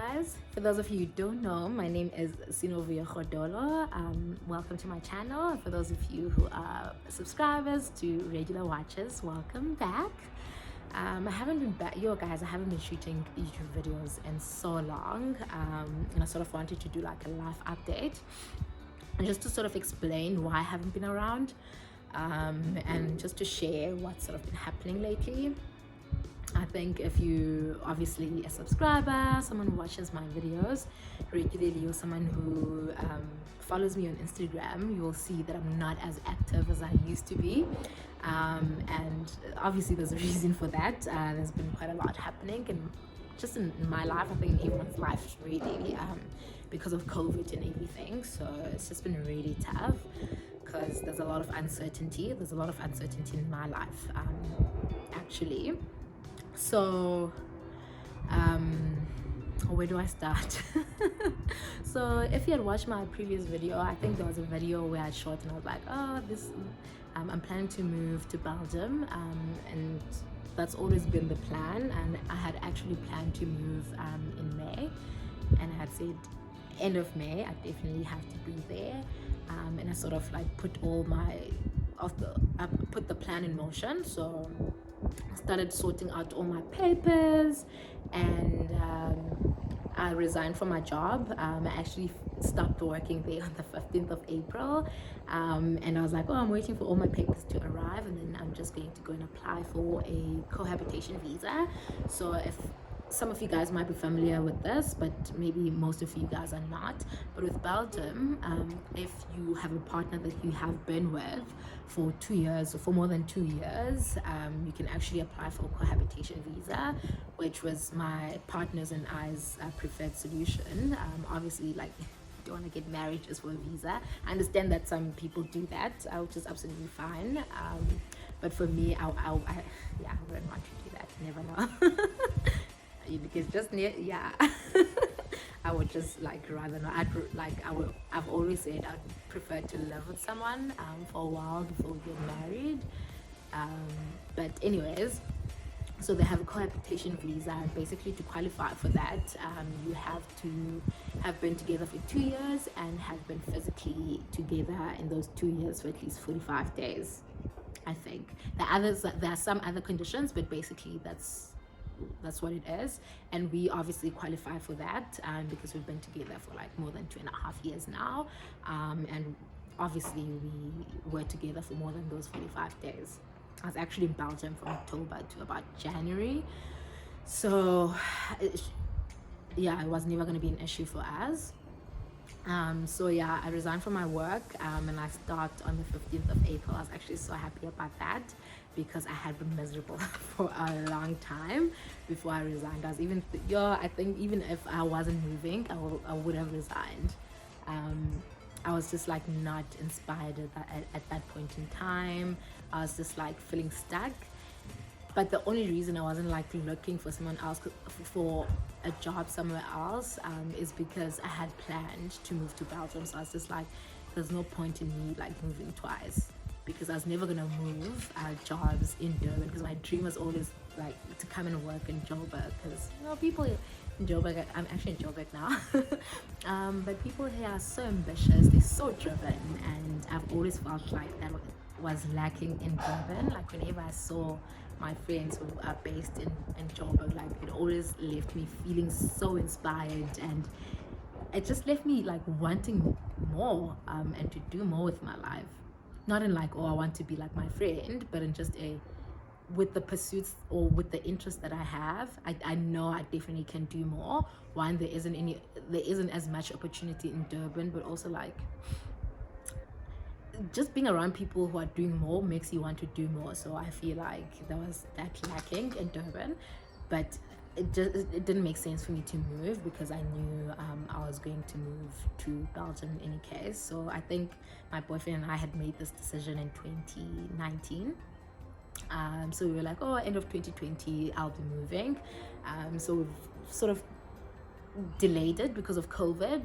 guys, for those of you who don't know, my name is Sinovia Khodolo. Welcome to my channel, and for those of you who are subscribers to regular watchers, welcome back. I haven't been back, guys, I haven't been shooting YouTube videos in so long, and I sort of wanted to do like a life update and just to sort of explain why I haven't been around, and just to share what's sort of been happening lately. I think if you obviously a subscriber, someone who watches my videos regularly, or someone who follows me on Instagram, you will see that I'm not as active as I used to be, and obviously there's a reason for that. There's been quite a lot happening, and just in my life, I think in everyone's life really, because of COVID and everything. So it's just been really tough because there's a lot of uncertainty. There's a lot of uncertainty in my life, actually. So where do I start? So if you had watched my previous video, I think there was a video where I shot and I was like, oh, this I'm planning to move to Belgium, and that's always been the plan. And I had actually planned to move in May, and I had said end of May I definitely have to be there, and I sort of like put put the plan in motion. So I started sorting out all my papers, and I resigned from my job. I actually stopped working there on the 15th of April, and I was like, oh, I'm waiting for all my papers to arrive, and then I'm just going to go and apply for a cohabitation visa. So if some of you guys might be familiar with this, but maybe most of you guys are not. But with Belgium, if you have a partner that you have been with for 2 years or for more than 2 years, you can actually apply for a cohabitation visa, which was my partner's and I's preferred solution. Obviously, like, don't want to get married just for a visa. I understand that some people do that, which is absolutely fine. But for me, I wouldn't want to do that. You never know. Because just I would just like rather not. I've always said I'd prefer to live with someone for a while before we get married. But anyways, so they have a cohabitation visa, and basically to qualify for that, you have to have been together for 2 years and have been physically together in those 2 years for at least 45 days. I think there are some other conditions, but basically that's what it is. And we obviously qualify for that, because we've been together for like more than 2.5 years now, and obviously we were together for more than those 45 days. I was actually in Belgium from October to about January, so it was never going to be an issue for us. So yeah, I resigned from my work, and I start on the 15th of April. I was actually so happy about that, because I had been miserable for a long time before I resigned. I was even I think even if I wasn't moving, I would have resigned. I was just like not inspired at that point in time. I was just like feeling stuck. But the only reason I wasn't like looking for someone else, for a job somewhere else, is because I had planned to move to Belgium. So I was just like, there's no point in me like moving twice, because I was never gonna move jobs in Durban, because my dream was always like to come and work in Joburg, because people in Joburg, I'm actually in Joburg now, but people here are so ambitious, they're so driven, and I've always felt like that was lacking in Durban. Like whenever I saw my friends who are based in Joburg, like it always left me feeling so inspired, and it just left me like wanting more, and to do more with my life. Not in like, oh, I want to be like my friend, but in just with the pursuits or with the interest that I have, I know I definitely can do more. One, there isn't as much opportunity in Durban, but also like just being around people who are doing more makes you want to do more. So I feel like there was that lacking in Durban, but it didn't make sense for me to move, because I knew I was going to move to Belgium in any case. So I think my boyfriend and I had made this decision in 2019. So we were like, oh, end of 2020 I'll be moving. So we've sort of delayed it because of COVID.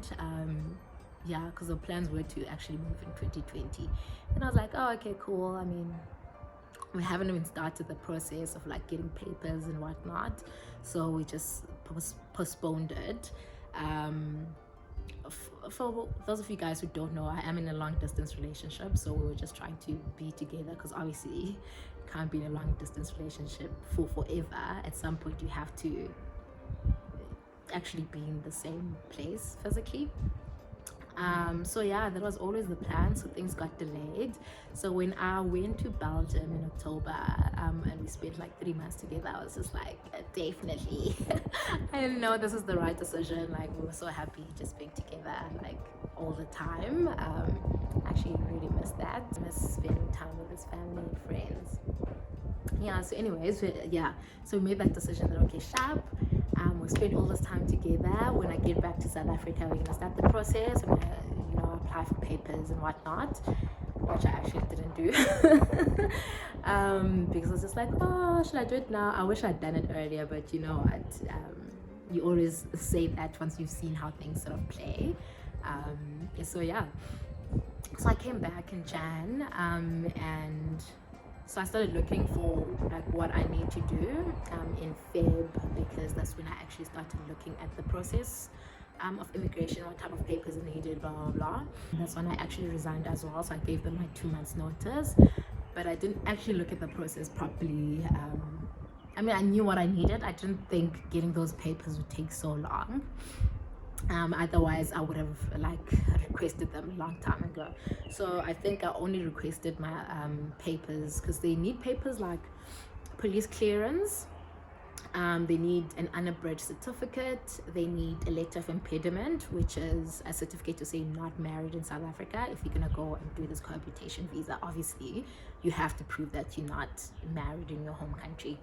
Because the plans were to actually move in 2020. And I was like, oh, okay, cool. I mean, we haven't even started the process of like getting papers and whatnot, so we just postponed it. For those of you guys who don't know, I am in a long distance relationship, so we were just trying to be together, because obviously you can't be in a long distance relationship for forever. At some point you have to actually be in the same place physically. So yeah, that was always the plan, so things got delayed. So when I went to Belgium in October, and we spent like 3 months together, I was just like, definitely I didn't know this is the right decision. Like, we were so happy just being together like all the time. Actually really miss that. I miss spending time with his family and friends. Yeah, so anyways, so we made that decision that, okay, sharp, we'll spend all this time together. When I get back to South Africa, we're gonna start the process. I'm gonna, apply for papers and whatnot, which I actually didn't do. Because I was just like, oh, should I do it now? I wish I'd done it earlier, but you know what, you always say that once you've seen how things sort of play. So yeah, so I came back in Jan, and so I started looking for like what I need to do in Feb, because that's when I actually started looking at the process of immigration, what type of papers are needed, blah blah blah. That's when I actually resigned as well, so I gave them my 2 months notice, but I didn't actually look at the process properly. I mean, I knew what I needed. I didn't think getting those papers would take so long. Otherwise I would have like requested them a long time ago. So I think I only requested my papers because they need papers like police clearance, they need an unabridged certificate, they need a letter of impediment, which is a certificate to say you're not married in South Africa. If you're gonna go and do this cohabitation visa, obviously you have to prove that you're not married in your home country.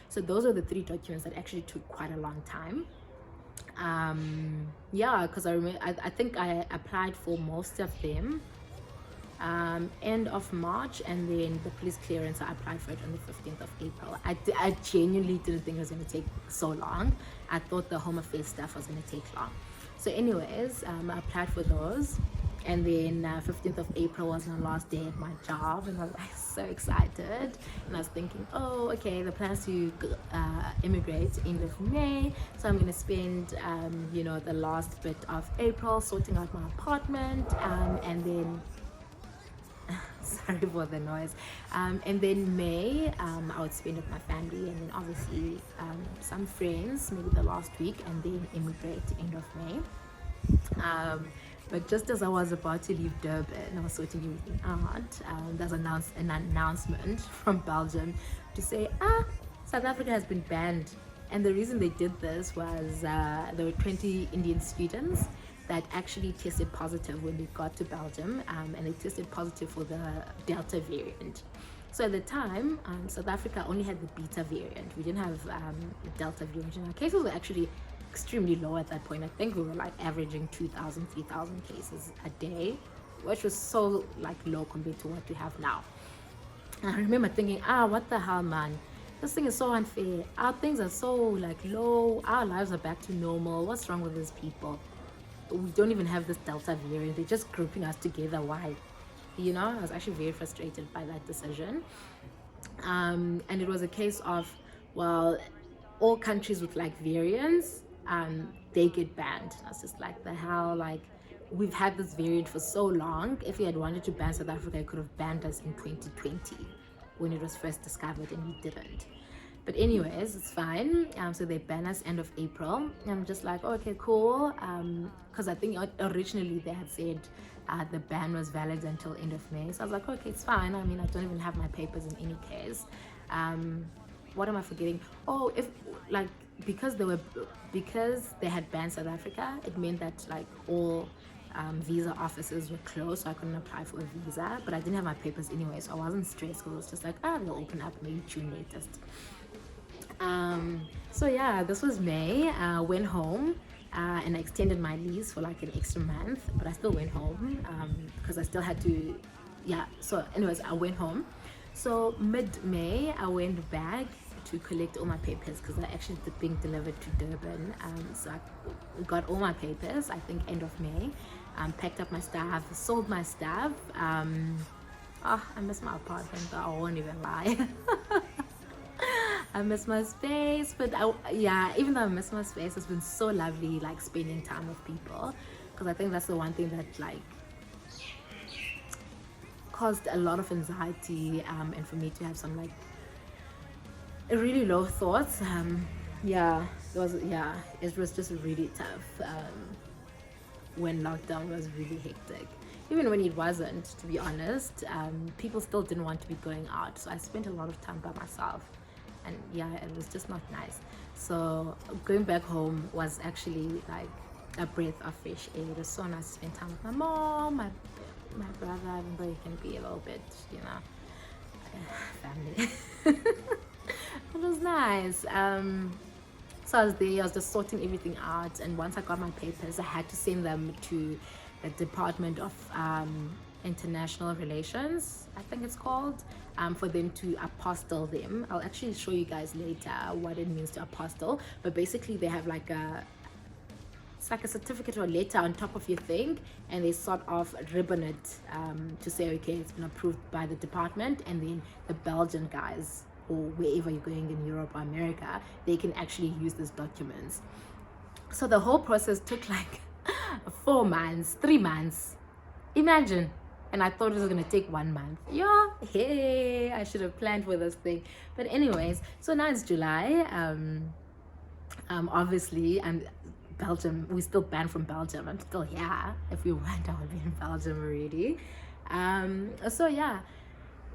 So those are the 3 documents that actually took quite a long time. Yeah, because I think I applied for most of them end of March, and then the police clearance I applied for it on the 15th of April. I genuinely didn't think it was going to take so long. I thought the home affairs stuff was going to take long. So anyways, I applied for those, and then 15th of April was my last day at my job, and I was like so excited, and I was thinking, oh, okay, the plan is to immigrate end of May, so I'm going to spend the last bit of April sorting out my apartment, and then sorry for the noise, and then May I would spend with my family, and then obviously some friends maybe the last week, and then immigrate end of May. But just as I was about to leave Durban, I was sorting everything out, there's an announcement from Belgium to say, South Africa has been banned. And the reason they did this was there were 20 Indian students that actually tested positive when they got to Belgium, and they tested positive for the Delta variant. So at the time, South Africa only had the Beta variant. We didn't have the Delta variant. And our cases were actually extremely low at that point. I think we were like averaging 2,000, 3,000 cases a day, which was so like low compared to what we have now. And I remember thinking, what the hell, man? This thing is so unfair. Our things are so like low. Our lives are back to normal. What's wrong with these people? We don't even have this Delta variant. They're just grouping us together. Why? I was actually very frustrated by that decision. And it was a case of, well, all countries with like variants, they get banned. And I was just like, the hell, like, we've had this variant for so long. If you had wanted to ban South Africa, you could have banned us in 2020 when it was first discovered, and you didn't. But anyways, it's fine. So they ban us end of April. I'm just like, okay, cool. Because I think originally they had said the ban was valid until end of May. So I was like, okay, it's fine. I mean, I don't even have my papers in any case. What am I forgetting? Oh, because they had banned South Africa, it meant that like all visa offices were closed, so I couldn't apply for a visa. But I didn't have my papers anyway, so I wasn't stressed, because it was just like, they'll open up maybe June latest. So yeah, this was May. Went home, and I extended my lease for like an extra month, but I still went home because I still had to. Yeah, so anyways, I went home. So mid-May I went back to collect all my papers, because I actually being delivered to Durban. So I got all my papers, I think end of May. Packed up my stuff, sold my stuff. I miss my apartment though, I won't even lie. I miss my space, but yeah, even though I miss my space, it's been so lovely like spending time with people, because I think that's the one thing that like caused a lot of anxiety, and for me to have some like really low thoughts. Yeah, it was just really tough, when lockdown was really hectic. Even when it wasn't, to be honest, people still didn't want to be going out, so I spent a lot of time by myself, and yeah, it was just not nice. So going back home was actually like a breath of fresh air. It was so nice to spend time with my mom, my brother, even though he can be a little bit, family. It was nice. So I was there, I was just sorting everything out, and once I got my papers, I had to send them to the Department of International Relations, I think it's called, for them to apostille them. I'll actually show you guys later what it means to apostille, but basically they have like it's like a certificate or letter on top of your thing, and they sort of ribbon it, to say, okay, it's been approved by the department, and then the Belgian guys, or wherever you're going in Europe or America, they can actually use these documents. So the whole process took like 4 months, 3 months, imagine. And I thought it was gonna take 1 month. Yeah, hey, I should have planned for this thing. But anyways, so now it's July. Obviously, and Belgium, we're still banned from Belgium. I'm still here. If we went, I would be in Belgium already. So yeah,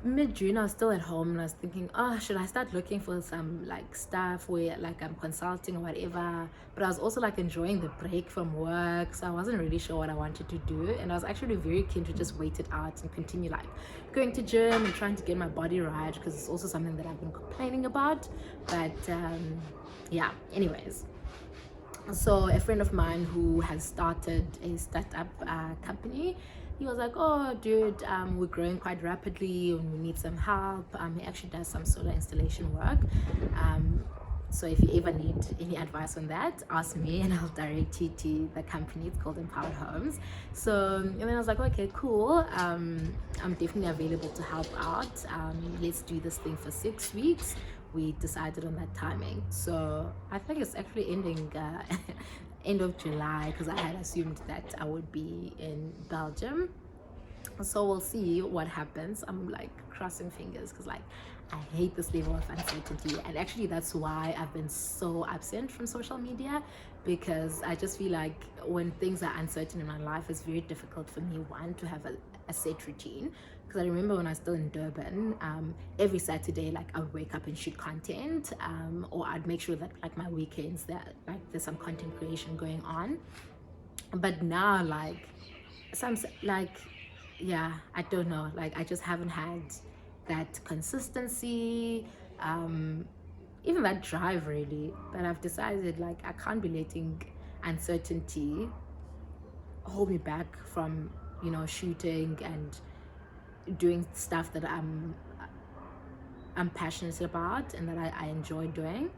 mid-June I was still at home, and I was thinking, oh, should I start looking for some like stuff where like I'm consulting or whatever. But I was also like enjoying the break from work, so I wasn't really sure what I wanted to do, and I was actually very keen to just wait it out and continue like going to gym and trying to get my body right, because it's also something that I've been complaining about. But yeah, anyways, so a friend of mine who has started a startup company, he was like, oh dude, we're growing quite rapidly and we need some help. He actually does some solar installation work, so if you ever need any advice on that, ask me and I'll direct you to the company. It's called Empowered Homes. So and then I was like, okay, cool, I'm definitely available to help out. Let's do this thing for 6 weeks. We decided on that timing, so I think it's actually ending end of July, because I had assumed that I would be in Belgium. So we'll see what happens. I'm like crossing fingers, because like I hate this level of uncertainty, and actually that's why I've been so absent from social media, because I just feel like when things are uncertain in my life, it's very difficult for me, one, to have a set routine. Because I remember when I was still in Durban, every Saturday, like I would wake up and shoot content, or I'd make sure that like my weekends, that like there's some content creation going on. But now, like some like, yeah, I don't know, like I just haven't had that consistency, even that drive really. But I've decided like I can't be letting uncertainty hold me back from, shooting and doing stuff that I'm passionate about and that I enjoy doing.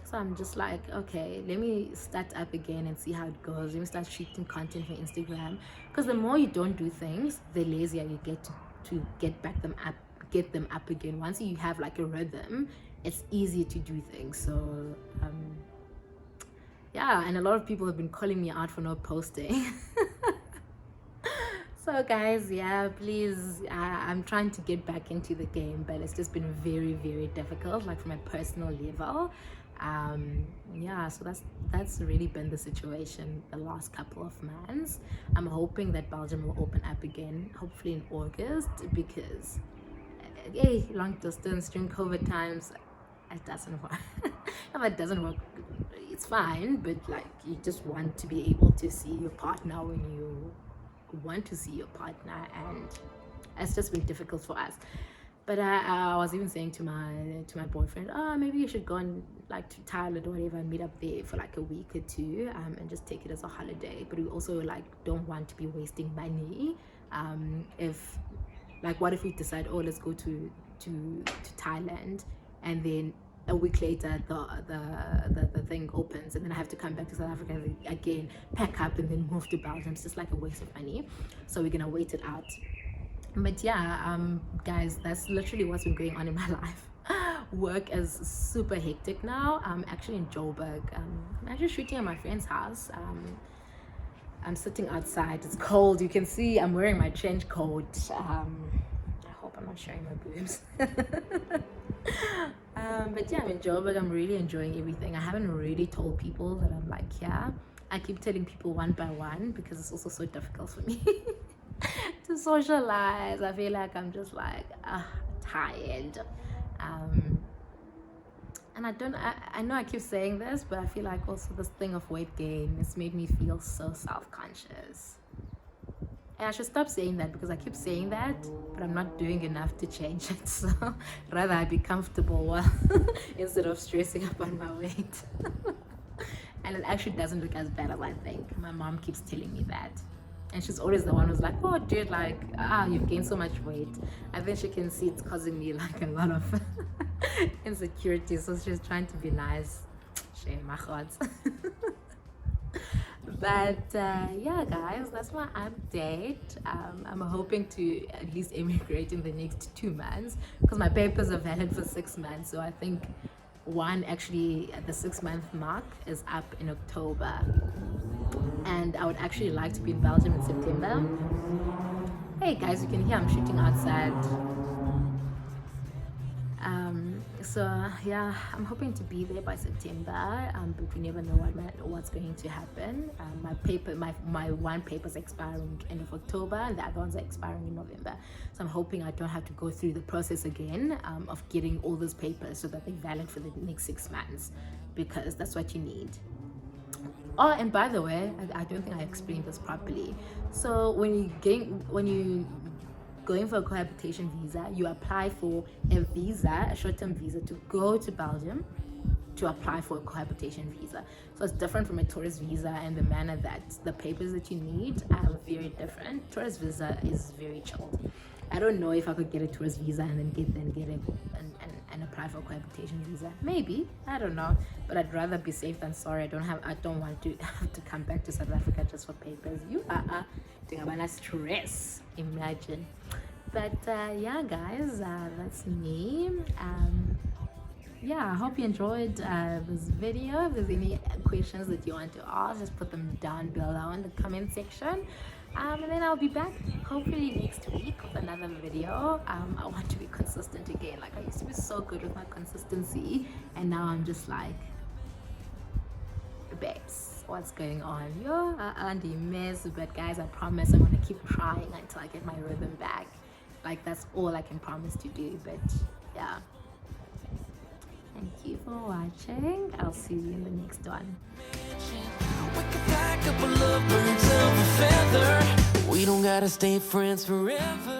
So I'm just like, okay, let me start up again and see how it goes. Let me start shooting content for Instagram, because the more you don't do things, the lazier you get to get them up again. Once you have like a rhythm, it's easier to do things. So yeah, and a lot of people have been calling me out for not posting. So guys, yeah, please, I'm trying to get back into the game, but it's just been very, very difficult, like from a personal level. Yeah, so that's really been the situation the last couple of months. I'm hoping that Belgium will open up again, hopefully in August, because hey, long distance during COVID times, it doesn't work. If it doesn't work, it's fine, but like you just want to be able to see your partner when you want to see your partner, and it's just been difficult for us. But I was even saying to my boyfriend, oh, maybe you should go and like to Thailand or whatever and meet up there for like a week or two, and just take it as a holiday. But we also like don't want to be wasting money. If like, what if we decide, oh, let's go to Thailand, and then a week later the thing opens, and then I have to come back to South Africa again, pack up, and then move to Belgium. It's just like a waste of money. So we're gonna wait it out. But yeah, guys, that's literally what's been going on in my life. Work is super hectic now. I'm actually in Joburg. I'm actually shooting at my friend's house. I'm sitting outside. It's cold. You can see I'm wearing my trench coat. I hope I'm not showing my boobs. But yeah, I'm in Joburg. I'm really enjoying everything. I haven't really told people that I'm like, yeah. I keep telling people one by one because it's also so difficult for me to socialize. I feel like I'm just like tired. And I know I keep saying this, but I feel like also this thing of weight gain, it's made me feel so self-conscious. And I should stop saying that because I keep saying that, but I'm not doing enough to change it. So rather I be comfortable instead of stressing up on my weight. And it actually doesn't look as bad as I think. My mom keeps telling me that. And she's always the one who's like, oh dude, like, you've gained so much weight. I think she can see it's causing me like a lot of insecurity. So she's trying to be nice. Shame my heart. But yeah, guys, that's my update. I'm hoping to at least emigrate in the next 2 months because my papers are valid for 6 months. So I think one actually at the 6-month mark is up in October. And I would actually like to be in Belgium in September. Hey guys, you can hear I'm shooting outside. So yeah, I'm hoping to be there by September, but we never know what's going to happen. My one paper is expiring end of October and the other ones are expiring in November. So I'm hoping I don't have to go through the process again of getting all those papers so that they're valid for the next 6 months, because that's what you need. Oh, and by the way, I don't think I explained this properly. So when you going for a cohabitation visa, you apply for a short-term visa to go to Belgium to apply for a cohabitation visa. So it's different from a tourist visa, and the manner that the papers that you need are very different. Tourist visa is very chilled. I don't know if I could get a tourist visa and then get it and apply for a cohabitation visa. Maybe, I don't know, but I'd rather be safe than sorry. I don't want to have to come back to South Africa just for papers. You are doing about stress. Imagine. But yeah, guys, that's me. Yeah, I hope you enjoyed this video. If there's any questions that you want to ask, just put them down below in the comment section. And then I'll be back hopefully next week with another video. I want to be consistent again. Like, I used to be so good with my consistency, and now I'm just like, babes, what's going on? Yo, Andy miss, but guys, I promise I'm gonna keep trying until I get my rhythm back. Like, that's all I can promise to do. But yeah, thank you for watching. I'll see you in the next one. We don't gotta stay friends forever.